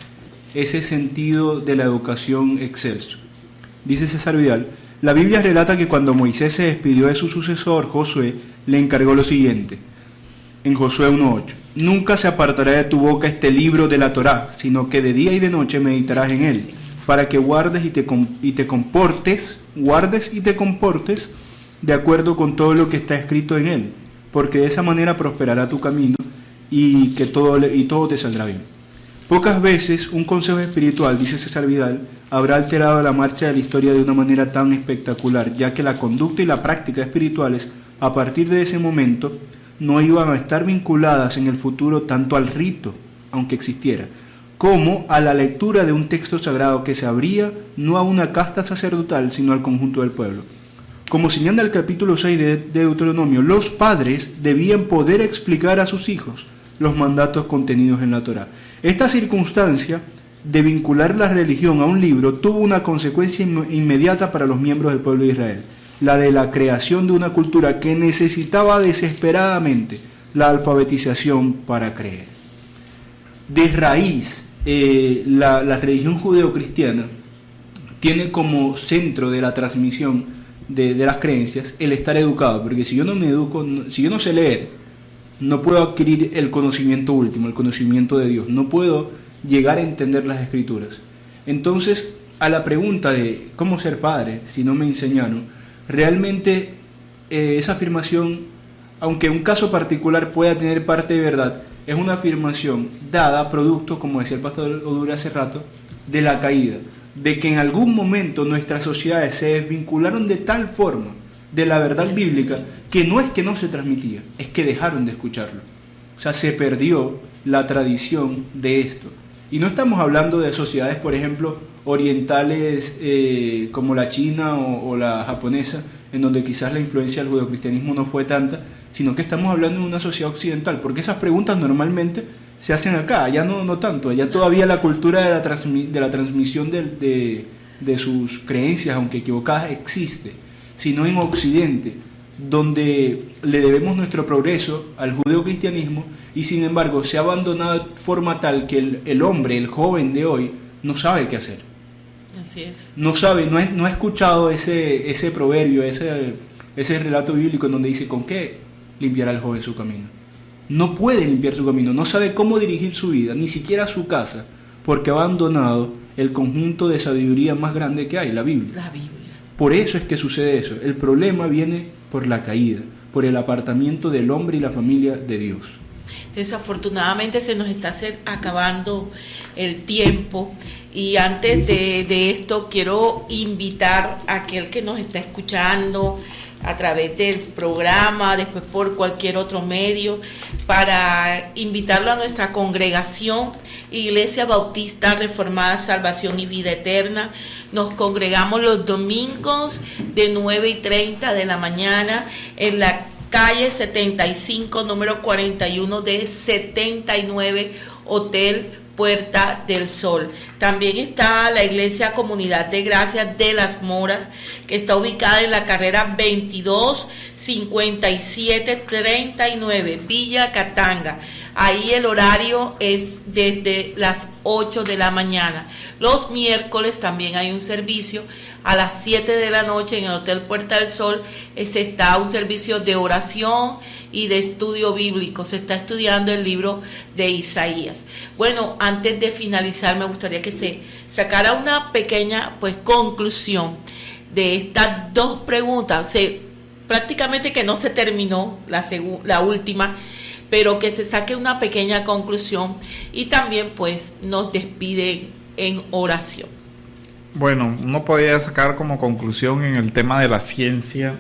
ese sentido de la educación excelso. Dice César Vidal: la Biblia relata que cuando Moisés se despidió de su sucesor, Josué, le encargó lo siguiente, en Josué 1:8: nunca se apartará de tu boca este libro de la Torá, sino que de día y de noche meditarás en él, para que guardes y te comportes de acuerdo con todo lo que está escrito en él, porque de esa manera prosperará tu camino y todo te saldrá bien. Pocas veces un consejo espiritual, dice César Vidal, habrá alterado la marcha de la historia de una manera tan espectacular, ya que la conducta y la práctica espirituales, a partir de ese momento, no iban a estar vinculadas en el futuro tanto al rito, aunque existiera, como a la lectura de un texto sagrado que se abría no a una casta sacerdotal, sino al conjunto del pueblo. Como señala el capítulo 6 de Deuteronomio, los padres debían poder explicar a sus hijos los mandatos contenidos en la Torá. Esta circunstancia de vincular la religión a un libro tuvo una consecuencia inmediata para los miembros del pueblo de Israel, la de la creación de una cultura que necesitaba desesperadamente la alfabetización para creer. De raíz, la religión judeocristiana tiene como centro de la transmisión de las creencias el estar educado, porque si yo no me educo, si yo no sé leer, no puedo adquirir el conocimiento último, el conocimiento de Dios, no puedo llegar a entender las Escrituras. Entonces, a la pregunta de cómo ser padre si no me enseñaron, realmente esa afirmación, aunque en un caso particular pueda tener parte de verdad, es una afirmación dada producto, como decía el pastor Odure hace rato, de la caída, de que en algún momento nuestras sociedades se desvincularon de tal forma de la verdad bíblica que no es que no se transmitía, es que dejaron de escucharlo. O sea, se perdió la tradición de esto. Y no estamos hablando de sociedades, por ejemplo, orientales como la china o la japonesa, en donde quizás la influencia del judeocristianismo no fue tanta, sino que estamos hablando de una sociedad occidental, porque esas preguntas normalmente se hacen acá, allá no tanto, allá todavía la cultura de la transmisión de sus creencias, aunque equivocadas, existe, sino en Occidente, donde le debemos nuestro progreso al judeocristianismo, y sin embargo se ha abandonado de forma tal que el hombre, el joven de hoy, no sabe qué hacer. Así es. No sabe, no ha escuchado ese proverbio, ese relato bíblico en donde dice: ¿con qué limpiará el joven su camino? No puede limpiar su camino, no sabe cómo dirigir su vida, ni siquiera su casa, porque ha abandonado el conjunto de sabiduría más grande que hay, la Biblia. La Biblia. Por eso es que sucede eso. El problema viene por la caída, por el apartamiento del hombre y la familia de Dios. Desafortunadamente se nos está acabando el tiempo, y antes de esto quiero invitar a aquel que nos está escuchando a través del programa, después por cualquier otro medio, para invitarlo a nuestra congregación Iglesia Bautista Reformada Salvación y Vida Eterna. Nos congregamos los domingos de 9:30 de la mañana en la calle 75, número 41 de 79, Hotel Puerta del Sol. También está la Iglesia Comunidad de Gracia de Las Moras, que está ubicada en la carrera 225739, Villa Catanga. Ahí el horario es desde las 8 de la mañana. Los miércoles también hay un servicio a las 7 de la noche en el Hotel Puerta del Sol. Está un servicio de oración y de estudio bíblico. Se está estudiando el libro de Isaías. Bueno, antes de finalizar, me gustaría que se sacara una pequeña conclusión de estas dos preguntas. Prácticamente que no se terminó la última, pero que se saque una pequeña conclusión, y también nos despiden en oración. Bueno, uno podría sacar como conclusión en el tema de la ciencia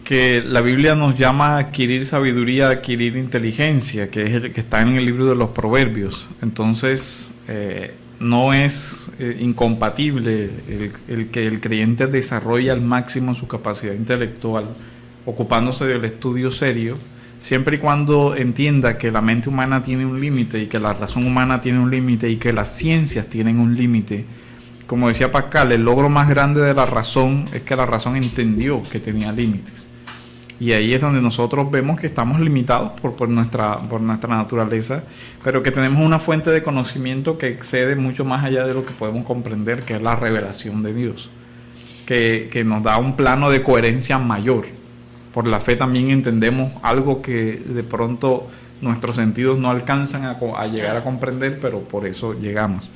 que la Biblia nos llama a adquirir sabiduría, a adquirir inteligencia, que es el que está en el libro de los Proverbios. Entonces, no es incompatible el que el creyente desarrolle al máximo su capacidad intelectual, ocupándose del estudio serio, siempre y cuando entienda que la mente humana tiene un límite y que la razón humana tiene un límite y que las ciencias tienen un límite. Como decía Pascal, el logro más grande de la razón es que la razón entendió que tenía límites. Y ahí es donde nosotros vemos que estamos limitados por nuestra naturaleza, pero que tenemos una fuente de conocimiento que excede mucho más allá de lo que podemos comprender, que es la revelación de Dios, que nos da un plano de coherencia mayor. Por la fe también entendemos algo que de pronto nuestros sentidos no alcanzan a llegar a comprender, pero por eso llegamos.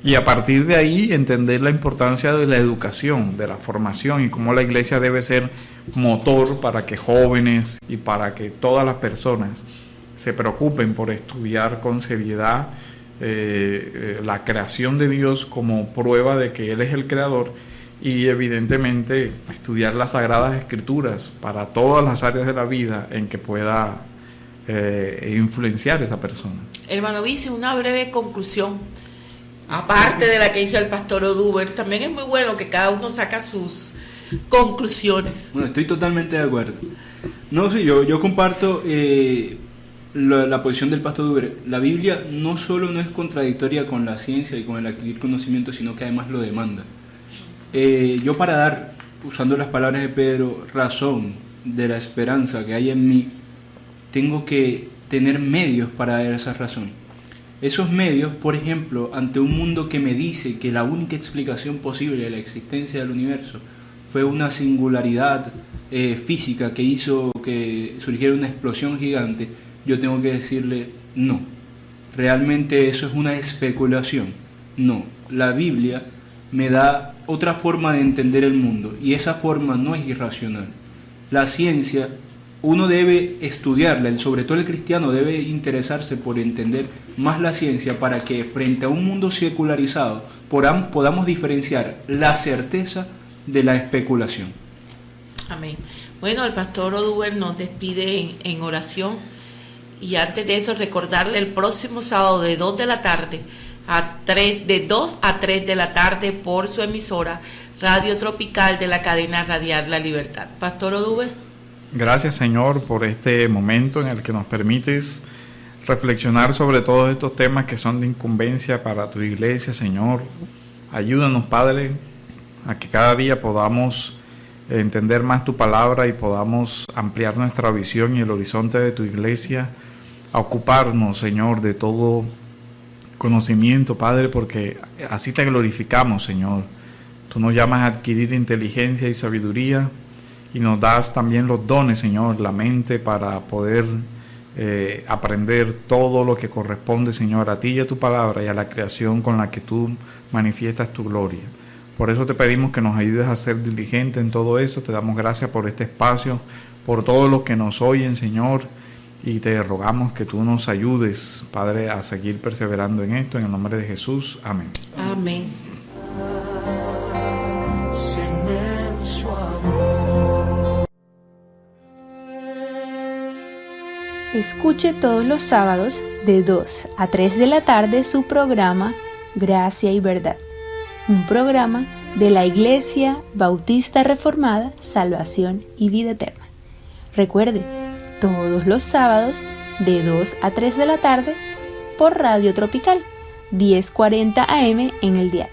Y a partir de ahí entender la importancia de la educación, de la formación, y cómo la iglesia debe ser motor para que jóvenes y para que todas las personas se preocupen por estudiar con seriedad la creación de Dios como prueba de que Él es el creador, y evidentemente estudiar las Sagradas Escrituras para todas las áreas de la vida en que pueda influenciar esa persona. Hermano Vice, una breve conclusión, aparte de la que hizo el pastor Oduber. También es muy bueno que cada uno saca sus conclusiones. Bueno, estoy totalmente de acuerdo. No, sí, yo comparto la posición del pastor Oduber. La Biblia no solo no es contradictoria con la ciencia y con el adquirir conocimiento, sino que además lo demanda. Yo, para dar, usando las palabras de Pedro, razón de la esperanza que hay en mí, tengo que tener medios para dar esa razón. Esos medios, por ejemplo, ante un mundo que me dice que la única explicación posible de la existencia del universo fue una singularidad física que hizo que surgiera una explosión gigante, yo tengo que decirle no. Realmente eso es una especulación. No, la Biblia me da otra forma de entender el mundo y esa forma no es irracional. La ciencia, uno debe estudiarla, sobre todo el cristiano debe interesarse por entender más la ciencia para que frente a un mundo secularizado podamos diferenciar la certeza de la especulación. Amén. Bueno, el pastor Oduber nos despide en oración y antes de eso recordarle el próximo sábado de 2 de la tarde de 2 a 3 de la tarde por su emisora Radio Tropical de la cadena radial La Libertad. Pastor Oduber. Gracias, Señor, por este momento en el que nos permites reflexionar sobre todos estos temas que son de incumbencia para tu iglesia, Señor. Ayúdanos, Padre, a que cada día podamos entender más tu palabra y podamos ampliar nuestra visión y el horizonte de tu iglesia, a ocuparnos, Señor, de todo conocimiento, Padre, porque así te glorificamos, Señor. Tú nos llamas a adquirir inteligencia y sabiduría y nos das también los dones, Señor, la mente para poder aprender todo lo que corresponde, Señor, a ti y a tu palabra y a la creación con la que tú manifiestas tu gloria. Por eso te pedimos que nos ayudes a ser diligentes en todo eso. Te damos gracias por este espacio, por todos los que nos oyen, Señor, y te rogamos que tú nos ayudes, Padre, a seguir perseverando en esto, en el nombre de Jesús. Amén. Amén. Escuche todos los sábados de 2 a 3 de la tarde su programa Gracia y Verdad, un programa de la Iglesia Bautista Reformada, Salvación y Vida Eterna. Recuerde, todos los sábados de 2 a 3 de la tarde por Radio Tropical, 1040 AM en el dial.